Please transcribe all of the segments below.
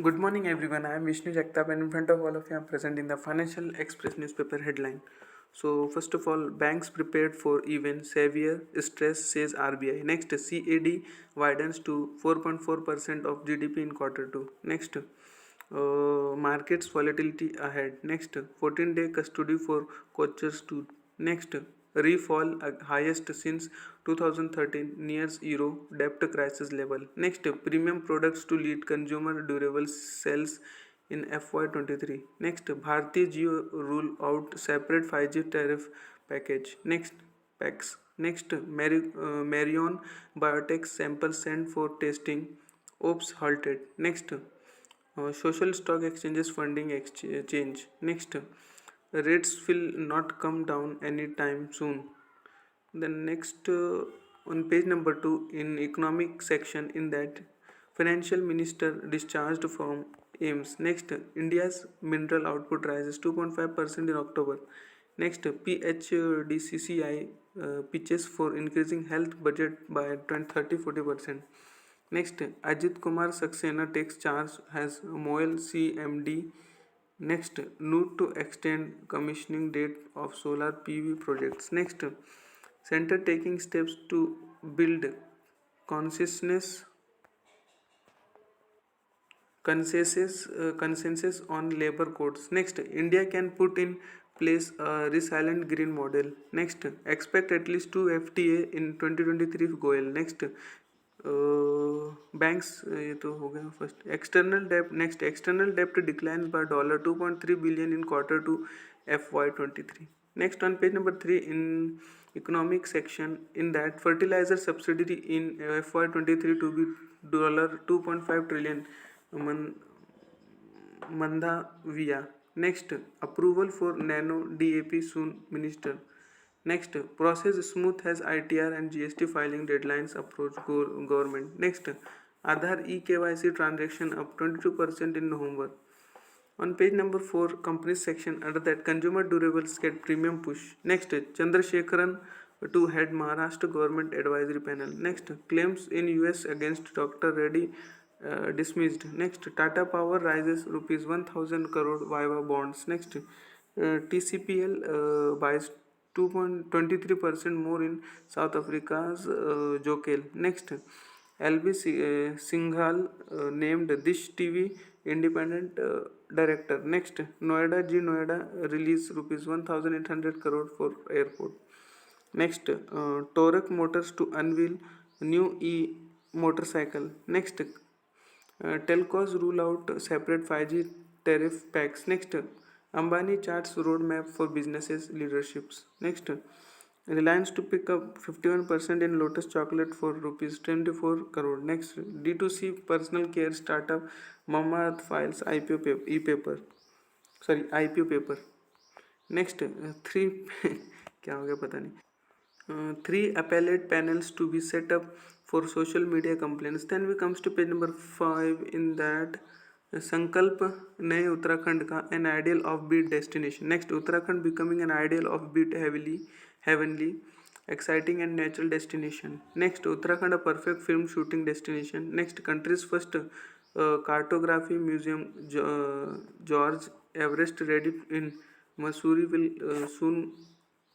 Good morning, everyone. I am Vishnu Jagtap, and in front of all of you, I am presenting the Financial Express newspaper headline. So, first of all, banks prepared for even severe stress, says RBI. Next, CAD widens to 4.4% of GDP in quarter two. Next, markets volatility ahead. Next, 14-day custody for coaches to. Next, refall highest since 2013 nears euro debt crisis level. Next, premium products to lead consumer durable sales in FY23. Next, Bharti Jio rule out separate 5G tariff package. Next, packs. Next, Marion Biotech sample sent for testing. Oops, halted. Next, social stock exchanges funding change. Next, rates will not come down anytime soon. Then next, on page number 2 in economic section, in that financial minister discharged from AIMS. Next, India's mineral output rises 2.5% in October. Next, PHDCCI pitches for increasing health budget by 30-40%. Next, Ajit Kumar Saxena takes charge as MOEL CMD. Next, need to extend commissioning date of solar PV projects. Next, center taking steps to build consciousness consensus on labor codes. Next, India can put in place a resilient green model. Next, expect at least 2 FTA in 2023 goal. Next, banks ये तो हो गया first external डेप्ट. Next, external डेप्ट declines by $2.3 billion in quarter 2 FY23. Next, on page number 3 in economic section, in that fertilizer subsidy in FY23 to be $2.5 trillion Mandavia. Next, approval for nano DAP soon, minister. Next, process smooth as ITR and GST filing deadlines approach government. Next, Aadhaar eKYC transaction up 22% in November. On page number 4, companies section, under that consumer durables get premium push. Next, Chandrasekharan to head Maharashtra government advisory panel. Next, claims in US against Dr. Reddy dismissed. Next, Tata Power rises rupees 1000 crore Viva bonds. Next, TCPL buys 2.23% more in South Africa's Jokel. Next, LB Singhal named Dish TV independent director. Next, Noida release rupees 1800 crore for airport. Next, Torque Motors to unveil new motorcycle. Next, telcos rule out separate 5G tariff packs. Next, Ambani charts roadmap for businesses leaderships. Next, Reliance to pick up 51% in Lotus Chocolate for rupees 24 crore. Next, D2C personal care startup Mamaearth files IPO paper. IPO paper. Next, three क्या हो गया पता नहीं. Three appellate panels to be set up for social media complaints. Then we comes to page number 5 in that संकल्प नए उत्तराखंड का an ideal offbeat destination. Next, Uttarakhand becoming an ideal offbeat heavenly exciting and natural destination. Next, Uttarakhand a perfect film shooting destination. Next, country's first cartography museum George Everest ready in Mussoorie will soon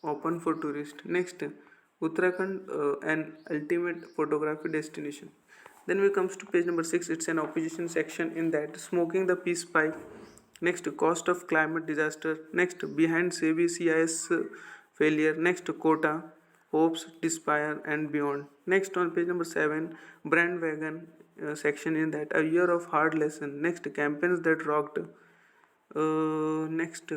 open for tourists. Next, Uttarakhand an ultimate photography destination. Then we comes to page number 6. It's an opposition section, in that smoking the peace pipe. Next, cost of climate disaster. Next, behind SEBI CIS failure. Next, quota hopes despair and beyond. Next, on page number 7, brand wagon section, in that a year of hard lesson. Next, campaigns that rocked. Next,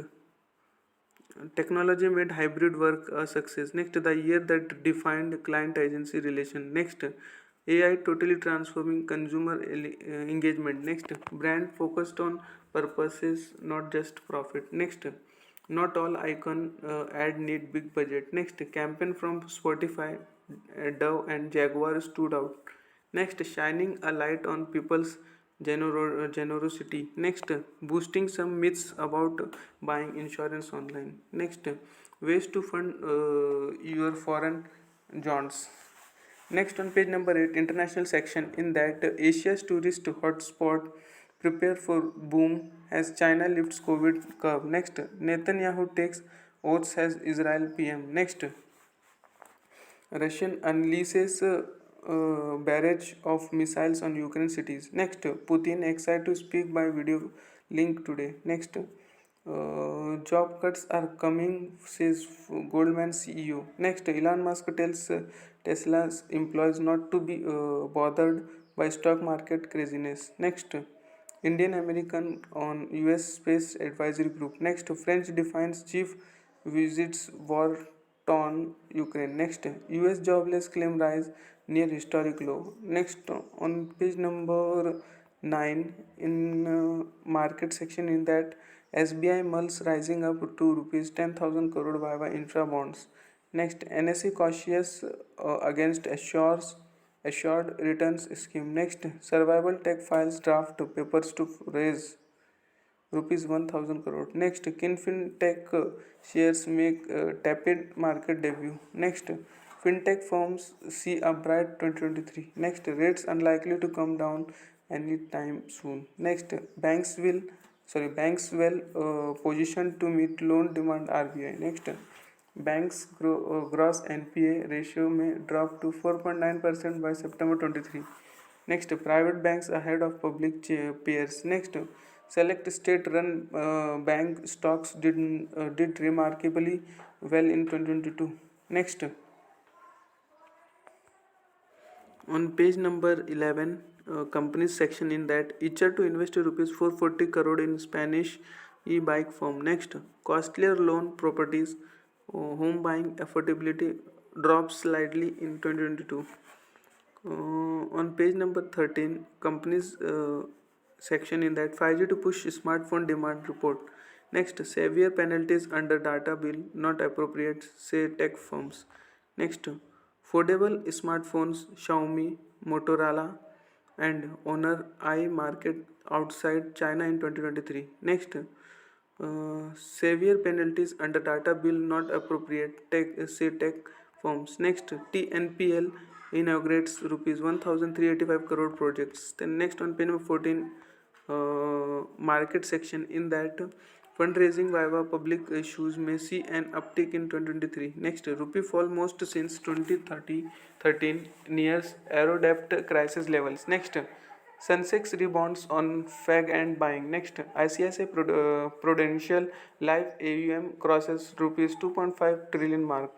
technology made hybrid work a success. Next, the year that defined client agency relation. Next, AI totally transforming consumer engagement. Next, brand focused on purposes, not just profit. Next, not all icon ad need big budget. Next, campaign from Spotify, Dove and Jaguar stood out. Next, shining a light on people's generosity. Next, boosting some myths about buying insurance online. Next, ways to fund your foreign jaunts. Next, on page number 8, international section, in that Asia's tourist hotspot prepare for boom as China lifts COVID curve. Next, Netanyahu takes oaths as Israel PM. Next, Russian unleashes barrage of missiles on Ukraine cities. Next, Putin excited to speak by video link today. Next, job cuts are coming, says Goldman CEO. Next, Elon Musk tells Tesla's employees not to be bothered by stock market craziness. Next, Indian American on US Space Advisory Group. Next, French defense chief visits war torn Ukraine. Next, US jobless claim rise near historic low. Next, on page number 9 in market section, in that SBI mulls rising up to rupees 10,000 crore via infra bonds. Next, NSE cautious against assured returns scheme. Next, survival tech files draft papers to raise rupees 1000 crore. Next, Kinfintech shares make tepid market debut. Next, fintech firms see a bright 2023. Next, rates unlikely to come down anytime soon. Next, banks well positioned to meet loan demand RBI. Next, banks gross NPA ratio may drop to 4.9% by September 23. Next, private banks ahead of public peers. Next, select state-run bank stocks did remarkably well in 2022. Next, on page number 11, companies section, in that Itcher to invest rupees 440 crore in Spanish e-bike firm. Next, costlier loan properties, home buying affordability drops slightly in 2022. On page number 13, companies section, in that 5G to push smartphone demand report. Next, severe penalties under data bill not appropriate, say tech firms. Next, foldable smartphones, Xiaomi, Motorola and Honor I market outside China in 2023. Next, severe penalties under data bill not appropriate, tech firms. Next, TNPL inaugurates rupees 1385 crore projects. Then next, on page number 14, market section, in that fundraising via public issues may see an uptick in 2023. Next, rupee fall most since 2013 nears euro debt crisis levels. Next, Sensex rebounds on fag and buying. Next, ICICI Prudential Life AUM crosses rupees 2.5 trillion mark.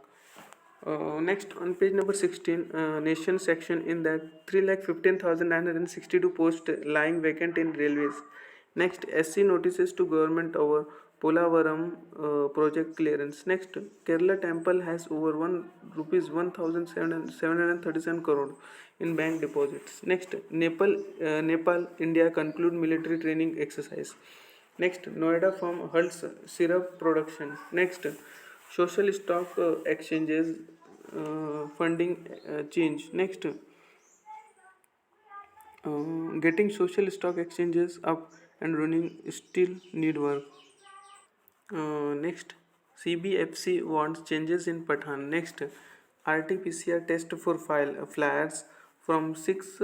Next, on page number 16, nation section, in that 3,15,962 posts lying vacant in railways. Next, SC notices to government over Polavaram project clearance. Next, Kerala temple has over rupees 1,737 crore in bank deposits. Next, Nepal India conclude military training exercise. Next, Noida firm halts syrup production. Next, social stock exchanges funding change. Next, getting social stock exchanges up and running still need work. Next, CBFC wants changes in Pathan. Next, RT-PCR test for flyers from 6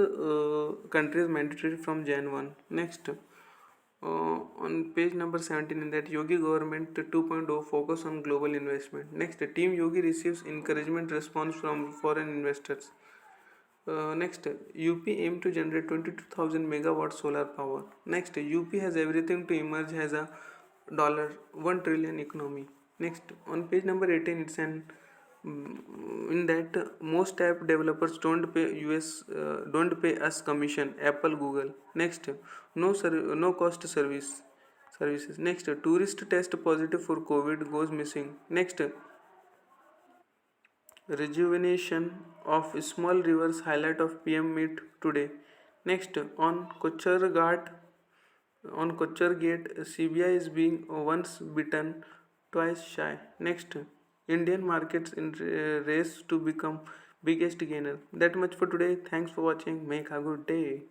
countries mandatory from Jan 1. Next, on page number 17, in that Yogi government 2.0 focus on global investment. Next, Team Yogi receives encouragement response from foreign investors. Next, UP aim to generate 22,000 megawatt solar power. Next, UP has everything to emerge as a $1 trillion economy. Next, on page number 18, it's an in that most app developers don't pay us commission. Apple, Google. Next, no cost services. Next, tourist test positive for COVID goes missing. Next, rejuvenation of small rivers highlight of PM meet today. Next, on Kochar Gate, CBI is being once bitten, twice shy. Next, Indian markets in race to become biggest gainer. That much for today. Thanks for watching. Make a good day.